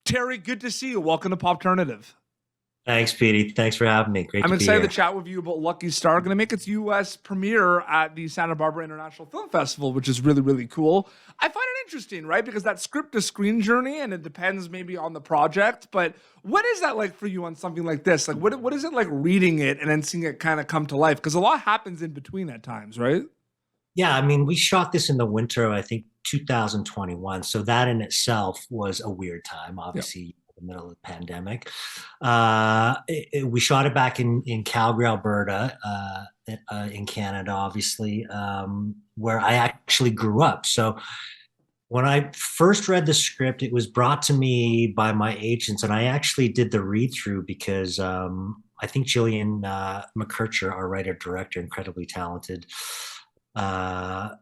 Terry, good to see you. Welcome to Popternative. Thanks, Petey. Thanks for having me. Great I'm to be excited to here. chat with you about Lucky Star. Going to make its U.S. premiere at the Santa Barbara International Film Festival, which is really, really cool. I find it interesting, right? Because that script to screen journey, and it depends maybe on the project, but what is that like for you on something like this? Like, what is it like reading it and then seeing it kind of come to life? Because a lot happens in between at times, right? Yeah, I mean, we shot this in the winter of, I think, 2021. So that in itself was a weird time, Yeah. obviously, in the middle of the pandemic. We shot it back in Calgary, Alberta, in Canada, obviously, where I actually grew up. So when I first read the script, it was brought to me by my agents, and I actually did the read through because I think Gillian McKercher, our writer director, incredibly talented uh,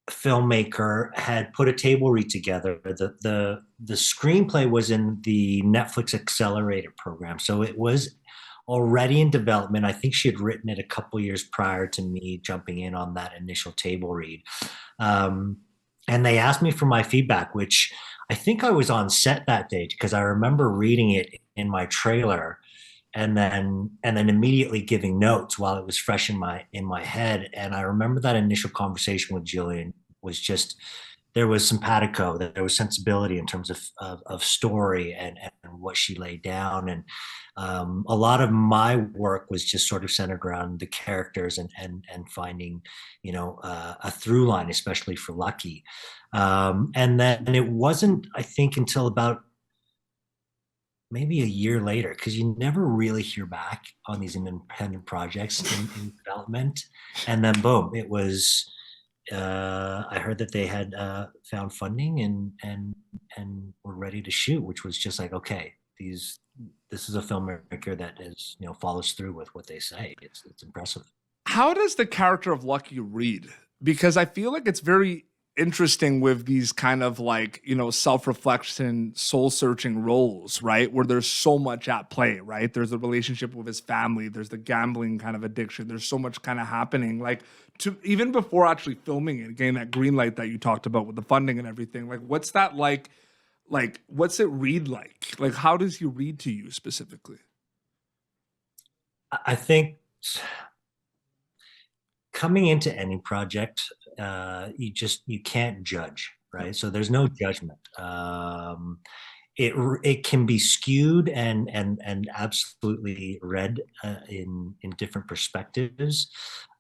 filmmaker, had put a table read together. The screenplay was in the Netflix Accelerator program, so it was already in development. I think she had written it a couple years prior to me jumping in on that initial table read. Um, and they asked me for my feedback, which I think I was on set that day because I remember reading it in my trailer and then immediately giving notes while it was fresh in my head. And I remember that initial conversation with Jillian was just there was simpatico, there was sensibility in terms of story and what she laid down. And a lot of my work was just sort of centered around the characters and finding, a through line, especially for Lucky. And then it wasn't, I think, until about maybe a year later, because you never really hear back on these independent projects in development. And then boom, it was. I heard that they had found funding and were ready to shoot, which was just like, okay, this is a filmmaker that is follows through with what they say. It's impressive. How does the character of Lucky read? Because I feel like it's very interesting with these kind of like, self-reflection, soul-searching roles, right? Where there's so much at play, right? There's a relationship with his family, there's the gambling kind of addiction, there's so much kind of happening. Like to even before actually filming it, getting that green light that you talked about with the funding and everything, like what's that like? Like, what's it read like? Like, how does he read to you specifically? I think coming into any project, you can't judge, right? So there's no judgment. It can be skewed and absolutely read in different perspectives.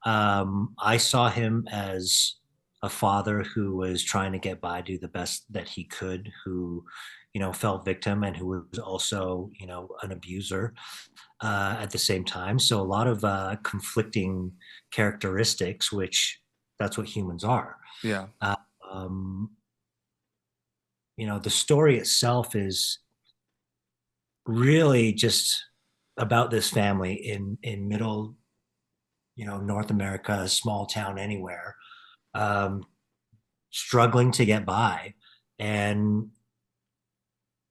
I saw him as a father who was trying to get by, do the best that he could, who fell victim and who was also an abuser at the same time. So a lot of conflicting characteristics, which that's what humans are. Yeah. Uh, um, the story itself is really just about this family in middle, North America, a small town anywhere, um, struggling to get by. And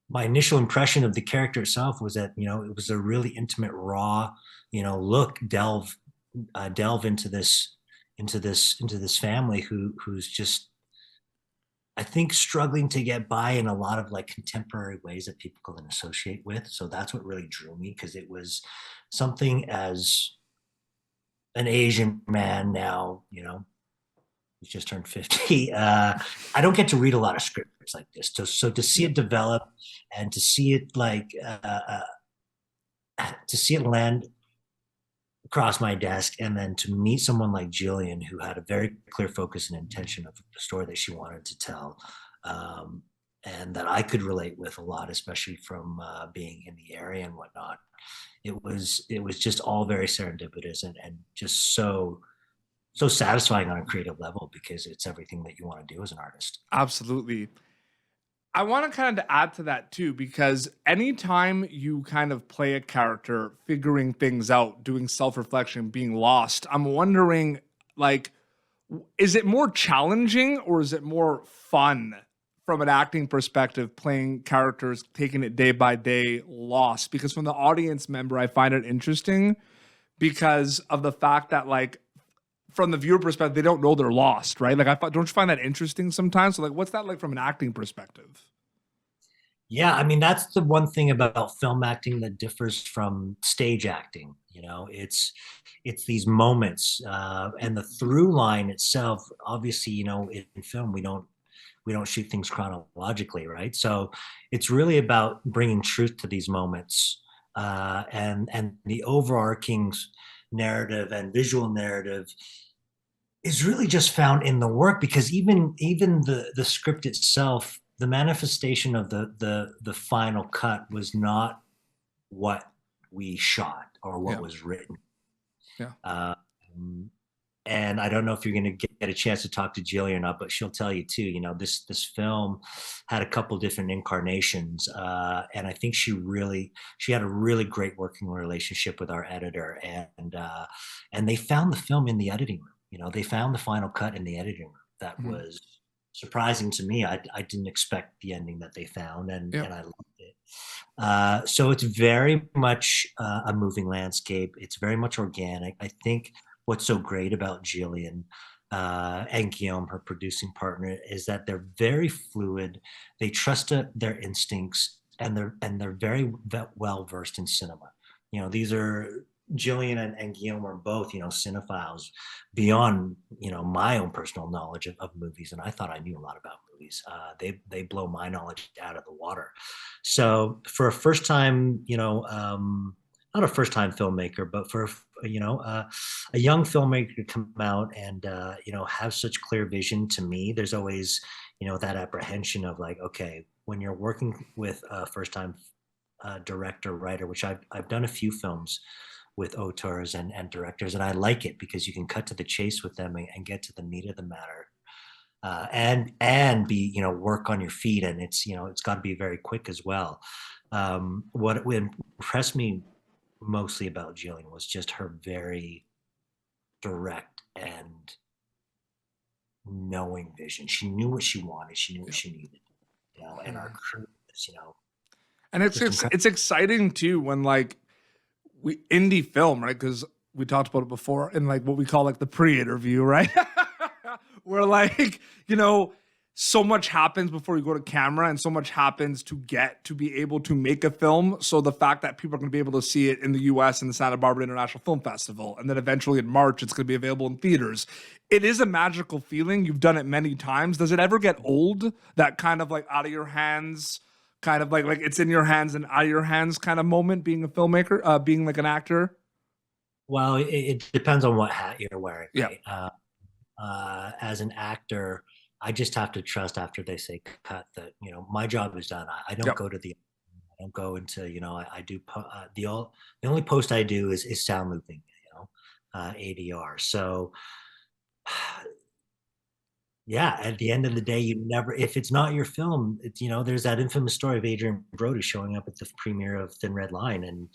my initial impression of the character itself was that it was a really intimate, raw, look, delve into this family who's just, I think, struggling to get by in a lot of like contemporary ways that people can associate with. So that's what really drew me, because it was something as an Asian man now, he's just turned 50. I don't get to read a lot of scripts like this. So to see Yeah. it develop and to see it to see it land across my desk, and then to meet someone like Jillian, who had a very clear focus and intention of the story that she wanted to tell, um, and that I could relate with a lot, especially from being in the area and whatnot. It was just all very serendipitous and just so satisfying on a creative level, because it's everything that you want to do as an artist. Absolutely. I want to kind of add to that too, because anytime you kind of play a character, figuring things out, doing self reflection, being lost, I'm wondering, like, is it more challenging or is it more fun from an acting perspective, playing characters, taking it day by day, lost? Because from the audience member, I find it interesting because of the fact that, like, from the viewer perspective, they don't know they're lost, right? Like, don't you find that interesting sometimes? So, like, what's that like from an acting perspective? Yeah, I mean that's the one thing about film acting that differs from stage acting. You know, it's these moments, and the through line itself. Obviously, you know, in film we don't shoot things chronologically, right? So it's really about bringing truth to these moments, and the overarching narrative and visual narrative is really just found in the work, because even the script itself, the manifestation of the final cut was not what we shot or what Yeah. was written. Yeah. Um, and I don't know if you're going to get a chance to talk to Jillian or not, but she'll tell you too. You know, this film had a couple different incarnations, and I think she had a really great working relationship with our editor, and they found the film in the editing room. You know, they found the final cut in the editing room. That Mhm. was surprising to me. I didn't expect the ending that they found, Yeah. and I loved it. So it's very much a moving landscape. It's very much organic. I think what's so great about Jillian and Guillaume, her producing partner, is that they're very fluid. They trust their instincts, and they're very well versed in cinema. You know, these are Jillian and Guillaume are both, you know, cinephiles beyond, you know, my own personal knowledge of movies, and I thought I knew a lot about movies. They blow my knowledge out of the water. So for a first time, you know, not a first time filmmaker, but for you know a young filmmaker to come out and you know have such clear vision, to me, there's always, you know, that apprehension of like, okay, when you're working with a first time director writer, which I've done a few films with auteurs and directors, and I like it because you can cut to the chase with them and get to the meat of the matter, and be, you know, work on your feet, and it's, you know, it's got to be very quick as well. What impressed me mostly about Jillian was just her very direct and knowing vision. She knew what she wanted. She knew what Yeah. she needed. You know, and our Mhm. crew is, you know, And it's just it's incredible. it's exciting too when like we indie film, right? Because we talked about it before in like what we call like the pre-interview, right? Where like, you know, so much happens before you go to camera and so much happens to get to be able to make a film. So the fact that people are going to be able to see it in the US in the Santa Barbara International Film Festival, and then eventually in March it's going to be available in theaters. It is a magical feeling. You've done it many times. Does it ever get old? That kind of like out of your hands, kind of like it's in your hands and out of your hands kind of moment, being a filmmaker, being like an actor. Well, it depends on what hat you're wearing, Yeah. right? As an actor, I just have to trust after they say cut that, you know, my job is done. I don't Yep. go to the I don't go into, you know, I do the only post I do is sound looping, you know, ADR. So yeah, at the end of the day, you never, if it's not your film, it's, you know, there's that infamous story of Adrian Brody showing up at the premiere of Thin Red Line, and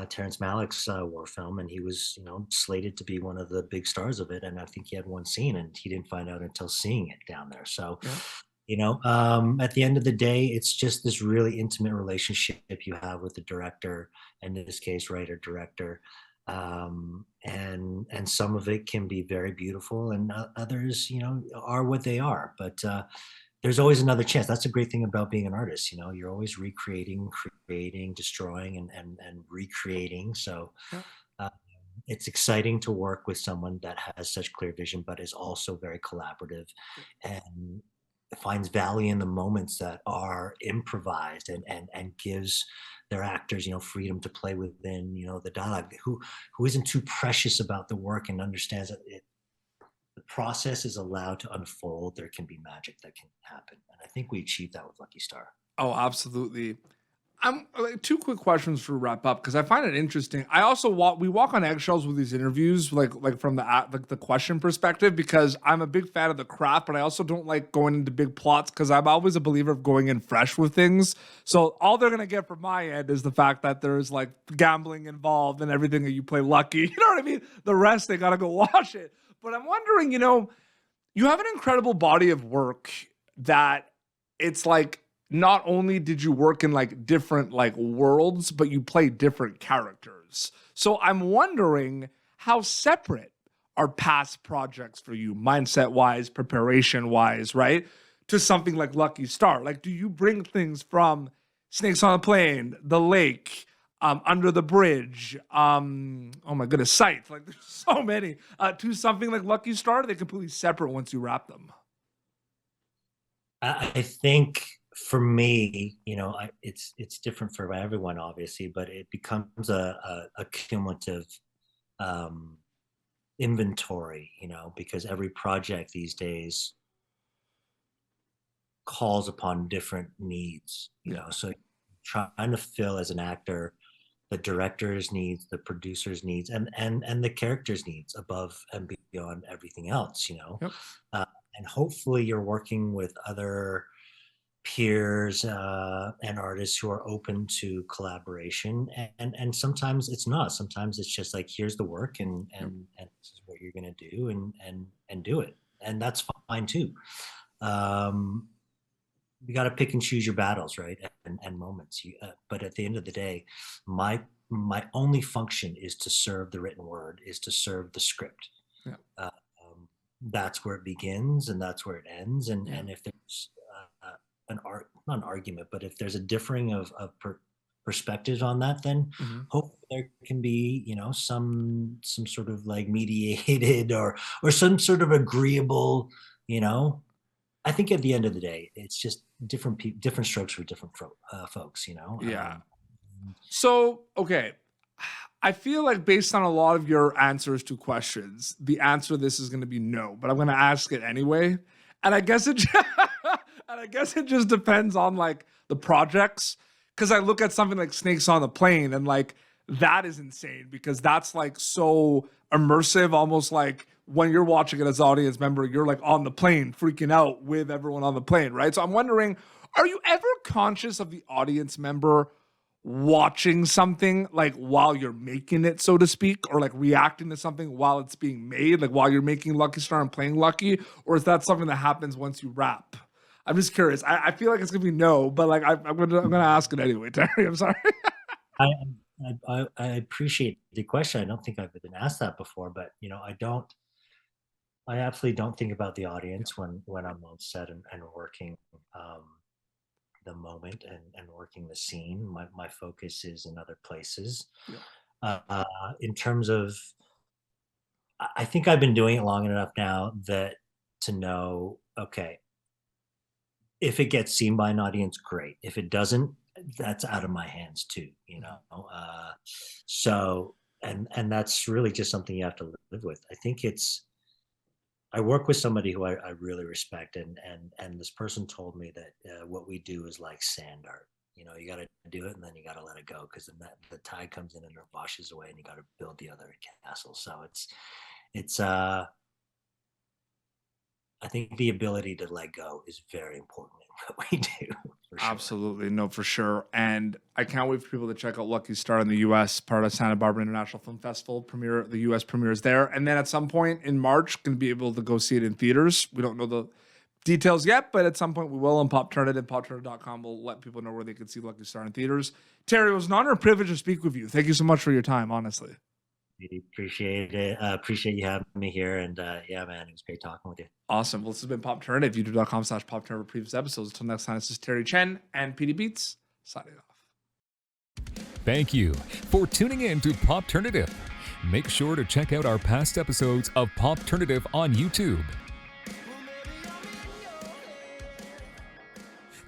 Terrence Malick's war film, and he was, you know, slated to be one of the big stars of it, and I think he had one scene, and he didn't find out until seeing it down there. So, Yeah. you know, at the end of the day, it's just this really intimate relationship you have with the director, and in this case, writer director, and some of it can be very beautiful, and others, you know, are what they are. But there's always another chance. That's the great thing about being an artist. You know, you're always recreating, creating, destroying, and recreating. So Yeah. uh, it's exciting to work with someone that has such clear vision, but is also very collaborative and finds value in the moments that are improvised, and gives their actors, you know, freedom to play within, you know, the dialogue. Who isn't too precious about the work and understands that the process is allowed to unfold, there can be magic that can happen. And I think we achieved that with Lucky Star. Oh, absolutely. I'm like two quick questions for wrap up because I find it interesting. I also walk on eggshells with these interviews, like from like the question perspective, because I'm a big fan of the craft, but I also don't like going into big plots because I'm always a believer of going in fresh with things. So all they're gonna get from my end is the fact that there's like gambling involved and everything, that you play lucky. You know what I mean? The rest they gotta go watch it. But I'm wondering, you know, you have an incredible body of work that it's like not only did you work in like different like worlds, but you play different characters. So I'm wondering how separate are past projects for you, mindset wise, preparation wise, right? to something like Lucky Star? Like, do you bring things from Snakes on a Plane, The Lake, Under the Bridge, oh my goodness, Sight, like there's so many, to something like Lucky Star? They're completely separate once you wrap them. I think for me, it's different for everyone, obviously, but it becomes a cumulative inventory, because every project these days calls upon different needs, so trying to fill as an actor the director's needs, the producer's needs, and the character's needs above and beyond everything else, Yep. And hopefully you're working with other peers and artists who are open to collaboration, and sometimes it's not. Sometimes it's just like, here's the work, and this is what you're going to do, and do it, and that's fine too. You got to pick and choose your battles, right? And moments. But at the end of the day, my only function is to serve the written word, is to serve the script. Yeah. That's where it begins, and that's where it ends. And if there's not an argument, but if there's a differing of perspectives on that, then hopefully there can be, some sort of like mediated or some sort of agreeable, I think at the end of the day, it's just different strokes for different folks, Yeah. So, okay. I feel like based on a lot of your answers to questions, the answer to this is going to be no, but I'm going to ask it anyway. And I guess it just depends on like the projects. Cause I look at something like Snakes on the Plane, and like, that is insane because that's like so immersive, almost like when you're watching it as an audience member, you're like on the plane freaking out with everyone on the plane, right? So I'm wondering, are you ever conscious of the audience member watching something like while you're making it, so to speak, or like reacting to something while it's being made, like while you're making Lucky Star and playing Lucky? Or is that something that happens once you wrap? I'm just curious. I feel like it's gonna be no, but like I'm gonna ask it anyway, Terry. I'm sorry. I appreciate the question. I don't think I've been asked that before, but I absolutely don't think about the audience when I'm on set and working the moment and working the scene. My focus is in other places. Yeah. In terms of, I think I've been doing it long enough now that to know, okay, if it gets seen by an audience, great. If it doesn't, that's out of my hands too, so and that's really just something you have to live with. I think I work with somebody who I really respect, and this person told me that what we do is like sand art. You got to do it, and then you got to let it go, because then the tide comes in and it washes away, and you got to build the other castle. So it's I think the ability to let go is very important in what we do. For sure. Absolutely. No, for sure. And I can't wait for people to check out Lucky Star in the US, part of Santa Barbara International Film Festival. The US premieres there. And then at some point in March, going to be able to go see it in theaters. We don't know the details yet, but at some point we will. And PopTurnit and PopTurnit.com will let people know where they can see Lucky Star in theaters. Terry, it was an honor and privilege to speak with you. Thank you so much for your time, honestly. Really appreciate it. Appreciate you having me here. And yeah, man, it was great talking with you. Awesome. Well, this has been PopTurnit, youtube.com/PopTurnit for previous episodes. Until next time, this is Terry Chen and PD Beats signing off. Thank you for tuning in to PopTurnative. Make sure to check out our past episodes of PopTurnative on YouTube.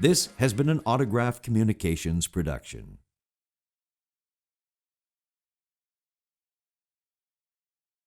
This has been an Autograph Communications production.